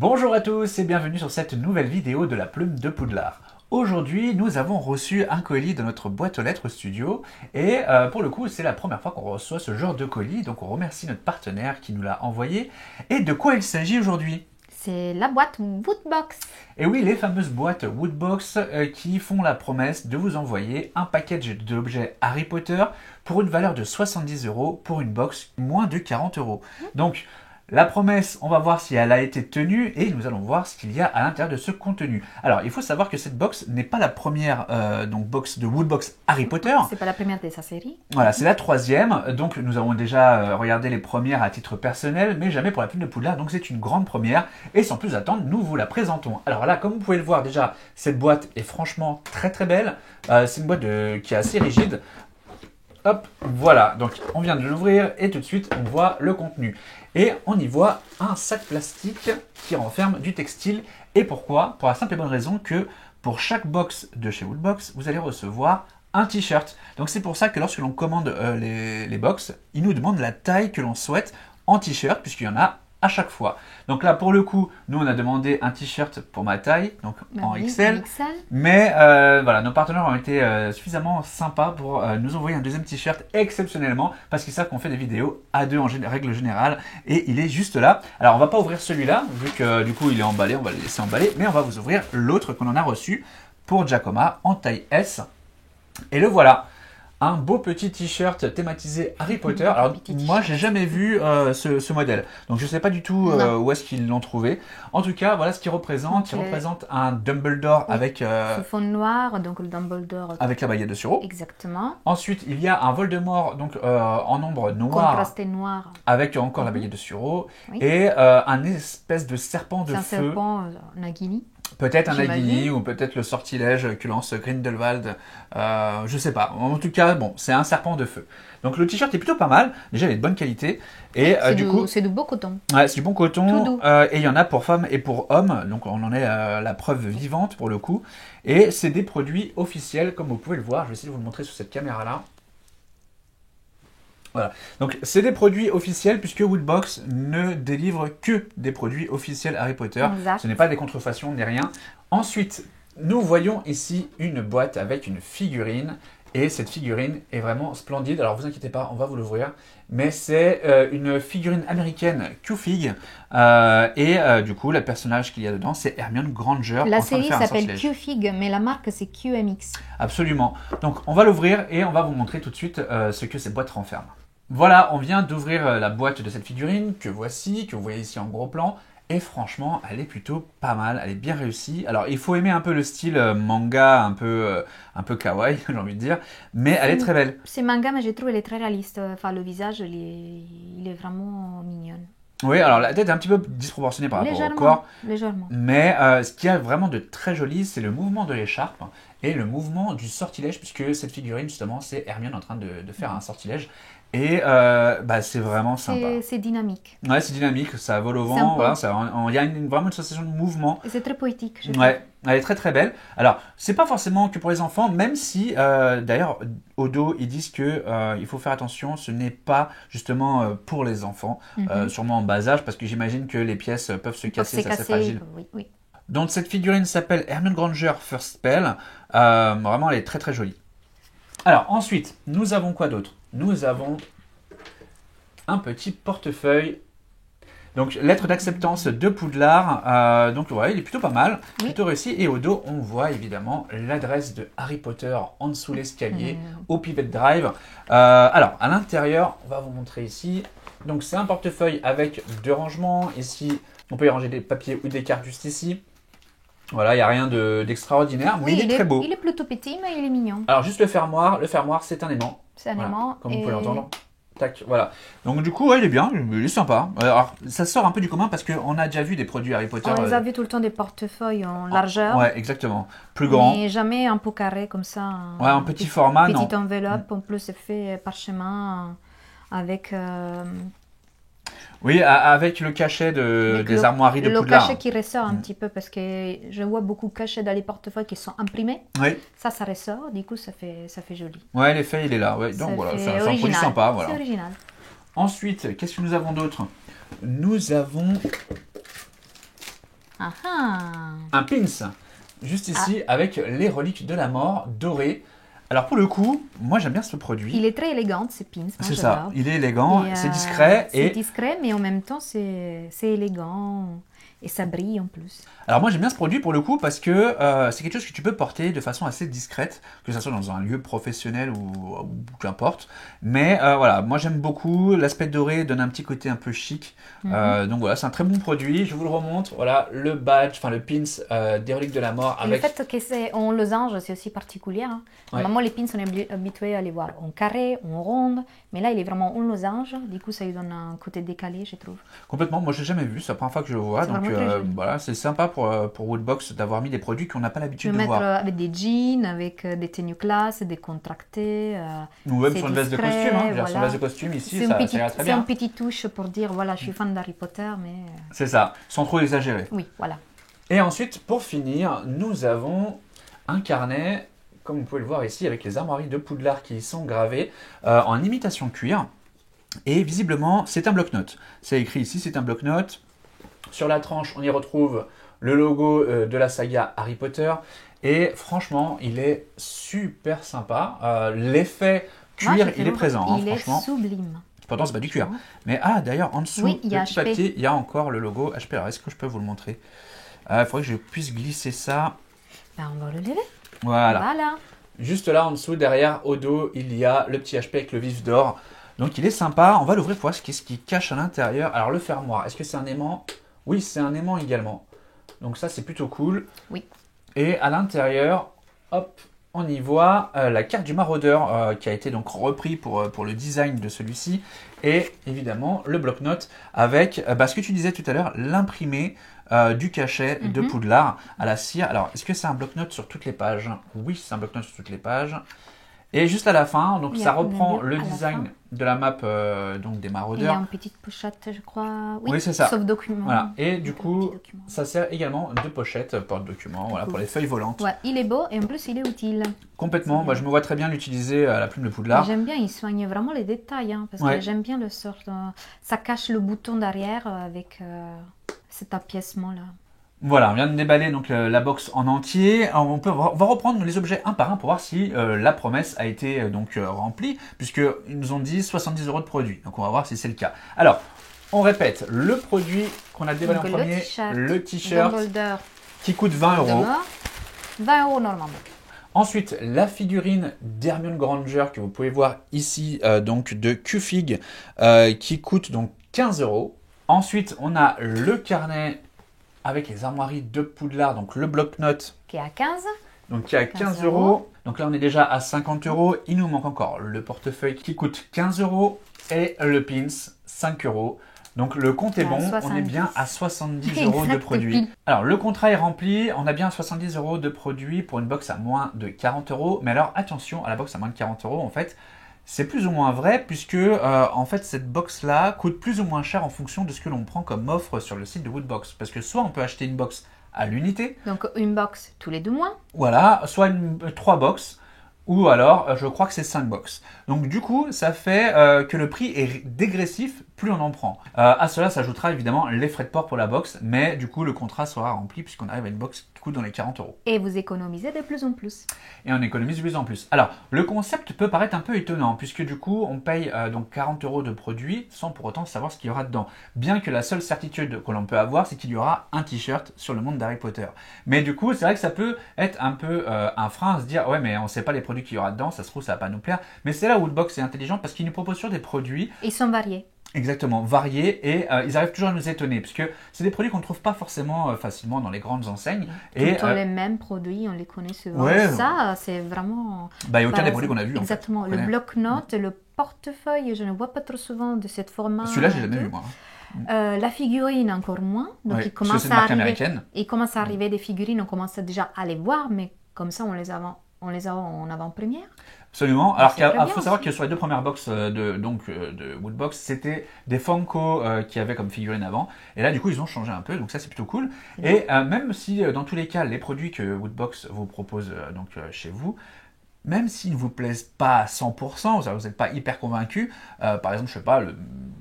Bonjour à tous et bienvenue sur cette nouvelle vidéo de la plume de Poudlard. Aujourd'hui, nous avons reçu un colis de notre boîte aux lettres studio et pour le coup, c'est la première fois qu'on reçoit ce genre de colis, donc on remercie notre partenaire qui nous l'a envoyé. Et de quoi il s'agit aujourd'hui? C'est la boîte Woodbox. Et oui, les fameuses boîtes Woodbox qui font la promesse de vous envoyer un package d'objets Harry Potter pour une valeur de 70 € pour une box moins de 40 €. Donc, la promesse, on va voir si elle a été tenue et nous allons voir ce qu'il y a à l'intérieur de ce contenu. Alors, il faut savoir que cette box n'est pas la première box de Woodbox Harry Potter. C'est pas la première de sa série. Voilà, c'est la troisième. Donc, nous avons déjà regardé les premières à titre personnel, mais jamais pour la plume de Poudlard. Donc, c'est une grande première. Et sans plus attendre, nous vous la présentons. Alors là, comme vous pouvez le voir déjà, cette boîte est franchement très très belle. C'est une boîte qui est assez rigide. Hop, voilà, donc on vient de l'ouvrir et tout de suite on voit le contenu. Et on y voit un sac plastique qui renferme du textile. Et pourquoi? Pour la simple et bonne raison que pour chaque box de chez Woodbox, vous allez recevoir un t-shirt. Donc c'est pour ça que lorsque l'on commande les box, ils nous demandent la taille que l'on souhaite en t-shirt, puisqu'il y en a à chaque fois. Donc là, pour le coup, nous, on a demandé un t-shirt pour ma taille, donc en XL. Mais voilà, nos partenaires ont été suffisamment sympas pour nous envoyer un deuxième t-shirt exceptionnellement, parce qu'ils savent qu'on fait des vidéos à deux en règle générale, et il est juste là. Alors, on va pas ouvrir celui-là, vu que du coup, il est emballé, on va le laisser emballer, mais on va vous ouvrir l'autre qu'on en a reçu pour Giacomo en taille S. Et le voilà. Un beau petit t-shirt thématisé Harry Potter. Alors moi j'ai jamais vu ce modèle, donc je sais pas du tout où est-ce qu'ils l'ont trouvé. En tout cas voilà ce qu'il représente. Il représente un Dumbledore avec ce fond noir, donc le Dumbledore avec la baguette de Suro. Exactement. Ensuite il y a un Voldemort donc en ombre noire, contrasté noir, avec encore la baguette de Suro, et un espèce de serpent de feu. C'est un serpent Nagini. Peut-être un Nagini ou peut-être le sortilège que lance Grindelwald, je sais pas. En tout cas, bon, c'est un serpent de feu. Donc le t-shirt est plutôt pas mal. Déjà, il est de bonne qualité. Et du coup, c'est du beau coton. Ouais, c'est du bon coton. Tout doux. Et il y en a pour femmes et pour hommes. Donc on en est la preuve vivante pour le coup. Et c'est des produits officiels, comme vous pouvez le voir. Je vais essayer de vous le montrer sur cette caméra-là. Voilà, donc c'est des produits officiels puisque Woodbox ne délivre que des produits officiels Harry Potter. Exact. Ce n'est pas des contrefaçons ni rien. Ensuite, nous voyons ici une boîte avec une figurine. Et cette figurine est vraiment splendide. Alors vous inquiétez pas, on va vous l'ouvrir. Mais c'est une figurine américaine Q-Fig. Du coup, le personnage qu'il y a dedans, c'est Hermione Granger. La série s'appelle Q-Fig, mais la marque c'est QMX. Absolument. Donc on va l'ouvrir et on va vous montrer tout de suite ce que cette boîte renferme. Voilà, on vient d'ouvrir la boîte de cette figurine que voici, que vous voyez ici en gros plan. Et franchement, elle est plutôt pas mal, elle est bien réussie. Alors, il faut aimer un peu le style manga, un peu kawaii, j'ai envie de dire. Mais elle est très belle. C'est manga, mais je trouve elle est très réaliste. Enfin, le visage, il est vraiment mignon. Oui, alors la tête est un petit peu disproportionnée par rapport au corps. Légèrement. Mais ce qu'il y a vraiment de très joli, c'est le mouvement de l'écharpe et le mouvement du sortilège, puisque cette figurine, justement, c'est Hermione en train de faire un sortilège. Et c'est vraiment sympa. C'est dynamique. Ouais, c'est dynamique, ça vole au vent. Voilà, il y a vraiment une sensation de mouvement. Et c'est très poétique, je trouve. Ouais, elle est très très belle. Alors, c'est pas forcément que pour les enfants, même si, d'ailleurs, au dos, ils disent que il faut faire attention, ce n'est pas justement pour les enfants, sûrement en bas âge, parce que j'imagine que les pièces peuvent se casser, c'est assez fragile. Oui. Donc, cette figurine s'appelle Hermione Granger First Spell. Vraiment, elle est très très jolie. Alors, ensuite, nous avons quoi d'autre? Nous avons un petit portefeuille. Donc, lettre d'acceptance de Poudlard. Donc, voilà, il est plutôt pas mal, plutôt réussi. Et au dos, on voit évidemment l'adresse de Harry Potter en dessous l'escalier, au Pivot Drive. Alors, à l'intérieur, on va vous montrer ici. Donc, c'est un portefeuille avec deux rangements. Ici, on peut y ranger des papiers ou des cartes juste ici. Voilà, il n'y a rien d'extraordinaire, mais il est très beau. Il est plutôt petit, mais il est mignon. Alors, juste le fermoir, c'est un aimant. C'est un aimant. Comme vous pouvez l'entendre. Tac, voilà. Donc, du coup, ouais, il est bien, il est sympa. Alors, ça sort un peu du commun parce qu'on a déjà vu des produits Harry Potter. On les a vu tout le temps des portefeuilles en largeur. Ouais, exactement. Plus grand. Mais jamais un pot carré comme ça. Ouais, un petit format, non. Petite enveloppe, en plus, c'est fait parchemin avec. Oui, avec le cachet des armoiries de Poudlard. Le cachet qui ressort un petit peu parce que je vois beaucoup de cachets dans les portefeuilles qui sont imprimés. Oui. Ça ressort, du coup ça fait joli. Ouais, l'effet il est là. Ouais. Donc voilà, c'est un produit sympa. Voilà. C'est original. Ensuite, qu'est-ce que nous avons d'autre? Nous avons Ah ah. Un pins, juste ici, avec les reliques de la mort dorées. Alors pour le coup, moi j'aime bien ce produit. Il est très élégant, ce pins. C'est ça, il est élégant, c'est discret. C'est discret, mais en même temps c'est élégant. Et ça brille en plus. Alors moi j'aime bien ce produit pour le coup parce que c'est quelque chose que tu peux porter de façon assez discrète, que ce soit dans un lieu professionnel ou qu'importe. Mais voilà, moi j'aime beaucoup, l'aspect doré donne un petit côté un peu chic. Donc voilà, c'est un très bon produit, je vous le remontre. Voilà, le badge, enfin le pins des reliques de la mort. Avec... Le fait que c'est en losange, c'est aussi particulier. Hein. Ouais. Normalement les pins, on est habitué à les voir en carré, en ronde. Mais là il est vraiment en losange, du coup ça lui donne un côté décalé, je trouve. Complètement, moi je l'ai jamais vu, c'est la première fois que je le vois. Donc voilà, c'est sympa pour Woodbox d'avoir mis des produits qu'on n'a pas l'habitude de voir. Avec des jeans, avec des tenues classe, décontractées. Ou même sur une veste de costume, hein. Voilà. Sur une veste de costume ici, ça ira très bien. C'est une petite touche pour dire, voilà, je suis fan d'Harry Potter, mais... C'est ça, sans trop exagérer. Oui, voilà. Et ensuite, pour finir, nous avons un carnet, comme vous pouvez le voir ici, avec les armoiries de Poudlard qui y sont gravées en imitation cuir. Et visiblement, c'est un bloc-notes. C'est écrit ici, c'est un bloc-notes. Sur la tranche, on y retrouve le logo de la saga Harry Potter. Et franchement, il est super sympa. L'effet cuir, il est présent. Il est franchement. sublime. Pourtant, c'est pas du cuir. Mais d'ailleurs, en dessous oui, du papier, il y a encore le logo HP. Alors, est-ce que je peux vous le montrer? Il faudrait que je puisse glisser ça. Ben, on va le lever. Voilà. Juste là, en dessous, derrière, au dos, il y a le petit HP avec le vif d'or. Donc, il est sympa. On va l'ouvrir pour voir ce qui cache à l'intérieur. Alors, le fermoir, est-ce que c'est un aimant? Oui, c'est un aimant également. Donc, ça, c'est plutôt cool. Oui. Et à l'intérieur, hop, on y voit la carte du maraudeur qui a été donc repris pour le design de celui-ci. Et évidemment, le bloc-notes avec ce que tu disais tout à l'heure, l'imprimé du cachet de Poudlard à la cire. Alors, est-ce que c'est un bloc-notes sur toutes les pages? Oui, c'est un bloc-notes sur toutes les pages. Et juste à la fin, donc ça reprend le design de la map donc des maraudeurs. Il y a une petite pochette, je crois. Oui, c'est ça. Sauf document. Voilà. Et du coup, ça sert également de pochette porte-document, voilà, pour les feuilles volantes. Ouais, il est beau et en plus il est utile. Complètement. Moi, je me vois très bien l'utiliser à la plume de Poudlard. J'aime bien, il soigne vraiment les détails, hein, parce que j'aime bien le sort. Ça cache le bouton derrière avec cet apiècement-là. Voilà, on vient de déballer donc la box en entier. Alors, on va reprendre les objets un par un pour voir si la promesse a été remplie, puisqu'ils nous ont dit 70 € de produit. Donc on va voir si c'est le cas. Alors, on répète, le produit qu'on a déballé en premier, le t-shirt qui coûte 20 €. 20 € normalement. Ensuite, la figurine d'Hermione Granger que vous pouvez voir ici, donc de Q-Fig, qui coûte donc 15 €. Ensuite, on a le carnet avec les armoiries de Poudlard, donc le bloc-notes. Qui est à 15. Donc qui est à 15 €. Donc là, on est déjà à 50 €. Il nous manque encore le portefeuille qui coûte 15 € et le pins, 5 €. Donc le compte est bon, 70. On est bien à 70 € de produits. Alors le contrat est rempli, on a bien 70 € de produits pour une box à moins de 40 €. Mais alors attention, à la box à moins de 40 € en fait, c'est plus ou moins vrai puisque en fait cette box là coûte plus ou moins cher en fonction de ce que l'on prend comme offre sur le site de Woodbox. Parce que soit on peut acheter une box à l'unité. Donc une box tous les 2 mois. Voilà, soit 3 box. Ou alors, je crois que c'est 5 box. Donc du coup, ça fait que le prix est dégressif plus on en prend. À cela s'ajoutera évidemment les frais de port pour la box, mais du coup le contrat sera rempli puisqu'on arrive à une box qui coûte dans les 40 €. Et vous économisez de plus en plus. Et on économise de plus en plus. Alors, le concept peut paraître un peu étonnant puisque du coup, on paye donc 40 € de produits sans pour autant savoir ce qu'il y aura dedans. Bien que la seule certitude que l'on peut avoir, c'est qu'il y aura un t-shirt sur le monde d'Harry Potter. Mais du coup, c'est vrai que ça peut être un peu un frein à se dire « Ouais, mais on ne sait pas les produits qu'il y aura dedans, ça se trouve, ça va pas nous plaire. » Mais c'est là où Woodbox est intelligent parce qu'il nous propose sur des produits... Ils sont variés. Exactement, variés et ils arrivent toujours à nous étonner puisque c'est des produits qu'on ne trouve pas forcément facilement dans les grandes enseignes. Tout le temps les mêmes produits, on les connaît souvent. Ouais, ça, c'est vraiment... Il n'y a aucun des produits qu'on a vu. Exactement, le bloc-notes, le portefeuille, je ne vois pas trop souvent de cette format. Celui-là, j'ai jamais vu moi. La figurine encore moins. Donc il commence à arriver des figurines, on commence déjà à les voir, mais comme ça on les a en avant-première. Absolument. Alors il faut savoir que sur les 2 premières box de Woodbox, c'était des Funko qui avaient comme figurine avant. Et là, du coup, ils ont changé un peu. Donc ça, c'est plutôt cool. Et même si, dans tous les cas, les produits que Woodbox vous propose chez vous, même s'ils ne vous plaisent pas à 100%, vous n'êtes pas hyper convaincu, par exemple, je sais pas,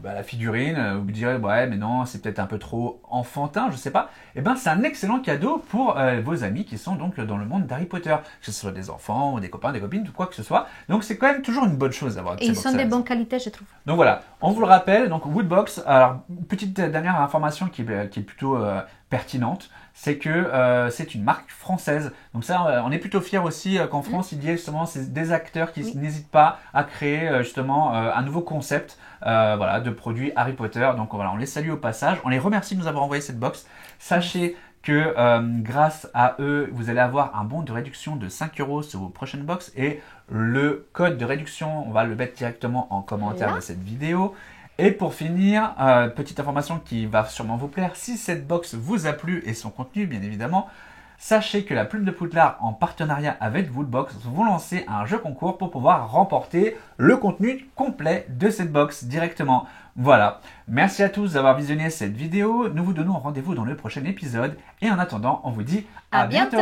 la figurine, vous direz, ouais, mais non, c'est peut-être un peu trop enfantin, je sais pas, et ben c'est un excellent cadeau pour vos amis qui sont donc dans le monde d'Harry Potter, que ce soit des enfants, ou des copains, des copines, ou quoi que ce soit. Donc c'est quand même toujours une bonne chose d'avoir ces box. Et ils sont de bonne qualité, je trouve. Donc voilà, on vous le rappelle, donc Woodbox, alors petite dernière information qui est plutôt pertinente, c'est que c'est une marque française. Donc ça, on est plutôt fiers aussi qu'en France, il y ait justement des acteurs qui n'hésitent pas à créer justement un nouveau concept voilà, de produits Harry Potter. Donc voilà, on les salue au passage. On les remercie de nous avoir envoyé cette box. Sachez que grâce à eux, vous allez avoir un bon de réduction de 5 € sur vos prochaines box. Et le code de réduction, on va le mettre directement en commentaire de cette vidéo. Et pour finir, petite information qui va sûrement vous plaire, si cette box vous a plu et son contenu bien évidemment, sachez que la Plume de Poudlard en partenariat avec Woodbox vont lancer un jeu concours pour pouvoir remporter le contenu complet de cette box directement. Voilà, merci à tous d'avoir visionné cette vidéo, nous vous donnons rendez-vous dans le prochain épisode et en attendant on vous dit à bientôt.